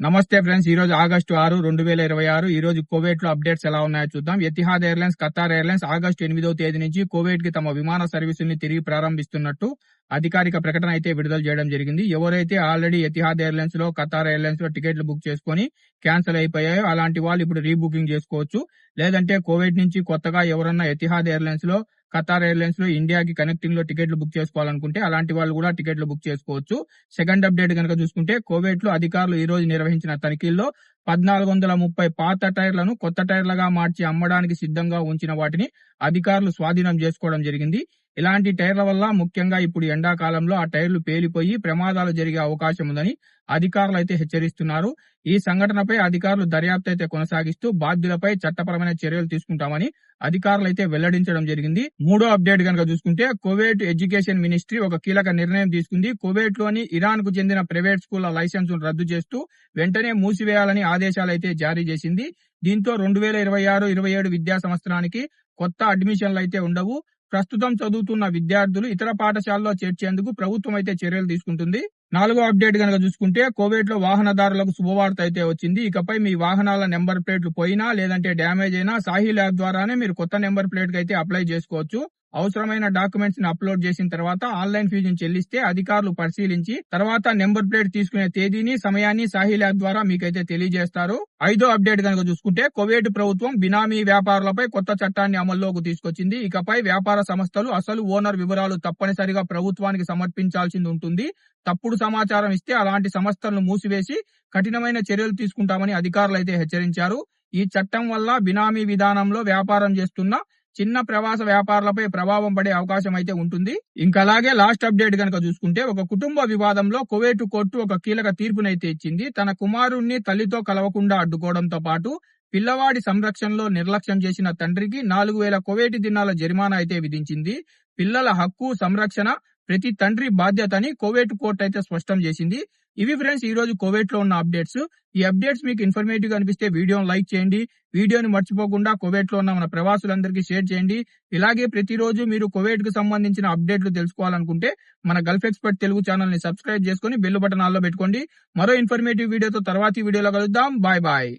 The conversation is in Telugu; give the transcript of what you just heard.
నమస్తే ఫ్రెండ్స్, ఈ రోజు ఆగస్టు 6, 2026 ఈ రోజు కువైట్ లో అప్డేట్స్ ఎలా ఉన్నాయో చూద్దాం. Etihad airlines, Qatar airlines August 8వ తేదీ నుంచి కువైట్ కి తమ విమాన సర్వీసుల్ని తిరిగి ప్రారంభిస్తున్నట్టు అధికారిక ప్రకటన అయితే విడుదల చేయడం జరిగింది. ఎవరైతే ఆల్రెడీ ఎతిహాద్ ఎయిర్లైన్స్ లో, ఖతార్ ఎయిర్లైన్స్ లో టికెట్లు బుక్ చేసుకుని క్యాన్సిల్ అయిపోయాయో అలాంటి వాళ్ళు ఇప్పుడు రీబుకింగ్ చేసుకోవచ్చు. లేదంటే కువైట్ నుంచి కొత్తగా ఎవరన్నా ఎతిహాద్ ఎయిర్లైన్స్ లో, ఖతార్ ఎయిర్లైన్స్ లో ఇండియాకి కనెక్టింగ్ లో టికెట్లు బుక్ చేసుకోవాలనుకుంటే అలాంటి వాళ్ళు కూడా టికెట్లు బుక్ చేసుకోవచ్చు. సెకండ్ అప్డేట్ కనుక చూసుకుంటే కువైట్ లో అధికారులు ఈ రోజు నిర్వహించిన తనిఖీల్లో 1430 పాత టైర్లను కొత్త టైర్లుగా మార్చి అమ్మడానికి సిద్ధంగా ఉంచిన వాటిని అధికారులు స్వాధీనం చేసుకోవడం జరిగింది. ఇలాంటి టైర్ల వల్ల ముఖ్యంగా ఇప్పుడు ఎండాకాలంలో ఆ టైర్లు పేలిపోయి ప్రమాదాలు జరిగే అవకాశం ఉందని అధికారులు అయితే హెచ్చరిస్తున్నారు. ఈ సంఘటనపై అధికారులు దర్యాప్తు అయితే కొనసాగిస్తూ బాధ్యులపై చట్టపరమైన చర్యలు తీసుకుంటామని అధికారులు అయితే వెల్లడించడం జరిగింది. మూడో అప్డేట్ కనుక చూసుకుంటే కువైట్ ఎడ్యుకేషన్ మినిస్ట్రీ ఒక కీలక నిర్ణయం తీసుకుంది. కువైట్ లోని ఇరాన్ కు చెందిన ప్రైవేట్ స్కూళ్ల లైసెన్సును రద్దు చేస్తూ వెంటనే మూసివేయాలని ఆదేశాలు అయితే జారీ చేసింది. దీంతో 2026-27 విద్యా సంవత్సరానికి కొత్త అడ్మిషన్లు అయితే ఉండవు. ప్రస్తుతం చదువుతున్న విద్యార్థులు ఇతర పాఠశాలలో చేర్చేందుకు ప్రభుత్వం అయితే చర్యలు తీసుకుంటుంది. నాలుగో అప్డేట్ కనుక చూసుకుంటే కువైట్ లో వాహనదారులకు శుభవార్త అయితే వచ్చింది. ఇకపై మీ వాహనాల నెంబర్ ప్లేట్లు పోయినా లేదంటే డ్యామేజ్ అయినా సాహి యాప్ ద్వారానే మీరు కొత్త నెంబర్ ప్లేట్ కి అయితే అప్లై చేసుకోవచ్చు. అవసరమైన డాక్యుమెంట్స్ ని అప్లోడ్ చేసిన తర్వాత ఆన్లైన్ ఫీజును చెల్లిస్తే అధికారులు పరిశీలించి తర్వాత నెంబర్ ప్లేట్ తీసుకునే తేదీని, సమయాన్ని సాహిల్ యాప్ ద్వారా మీకైతే తెలియజేస్తారు. ఐదో అప్డేట్ కనుక చూసుకుంటే కువైట్ ప్రభుత్వం బినామీ వ్యాపారులపై కొత్త చట్టాన్ని అమల్లోకి తీసుకొచ్చింది. ఇకపై వ్యాపార సంస్థలు అసలు ఓనర్ వివరాలు తప్పనిసరిగా ప్రభుత్వానికి సమర్పించాల్సి ఉంటుంది. తప్పుడు సమాచారం ఇస్తే అలాంటి సంస్థలను మూసివేసి కఠినమైన చర్యలు తీసుకుంటామని అధికారులు అయితే హెచ్చరించారు. ఈ చట్టం వల్ల బినామీ విధానంలో వ్యాపారం చేస్తున్న చిన్న ప్రవాస వ్యాపారులపై ప్రభావం పడే అవకాశం అయితే ఉంటుంది. ఇంకా అలాగే లాస్ట్ అప్డేట్ కనుక చూసుకుంటే ఒక కుటుంబ వివాదంలో కువైట్ కోర్టు ఒక కీలక తీర్పునైతే ఇచ్చింది. తన కుమారుణ్ణి తల్లితో కలవకుండా అడ్డుకోవడంతో పాటు పిల్లవాడి సంరక్షణలో నిర్లక్ష్యం చేసిన తండ్రికి 4000 కువైటీ దినాల జరిమానా అయితే విధించింది. పిల్లల హక్కు, సంరక్షణ ప్రతి తండ్రి బాధ్యత అని కువైట్ కోర్టు అయితే స్పష్టం చేసింది. ఇవి ఫ్రెండ్స్ ఈ రోజు కువైట్ లో ఉన్న అప్డేట్స్. ఈ అప్డేట్స్ మీకు ఇన్ఫర్మేటివ్ గా అనిపిస్తే వీడియోని లైక్ చేయండి. వీడియోని మర్చిపోకుండా కువైట్ లో ఉన్న మన ప్రవాసులందరికీ షేర్ చేయండి. ఇలాగే ప్రతిరోజు మీరు కువైట్ కు సంబంధించిన అప్డేట్లు తెలుసుకోవాలనుకుంటే మన గల్ఫ్ ఎక్స్పర్ట్ తెలుగు ఛానల్ ని సబ్స్క్రైబ్ చేసుకుని బెల్ బటన్ ఆల్లో పెట్టుకోండి. మరో ఇన్ఫర్మేటివ్ వీడియోతో తర్వాతి వీడియోలో కలుద్దాం. Bye bye.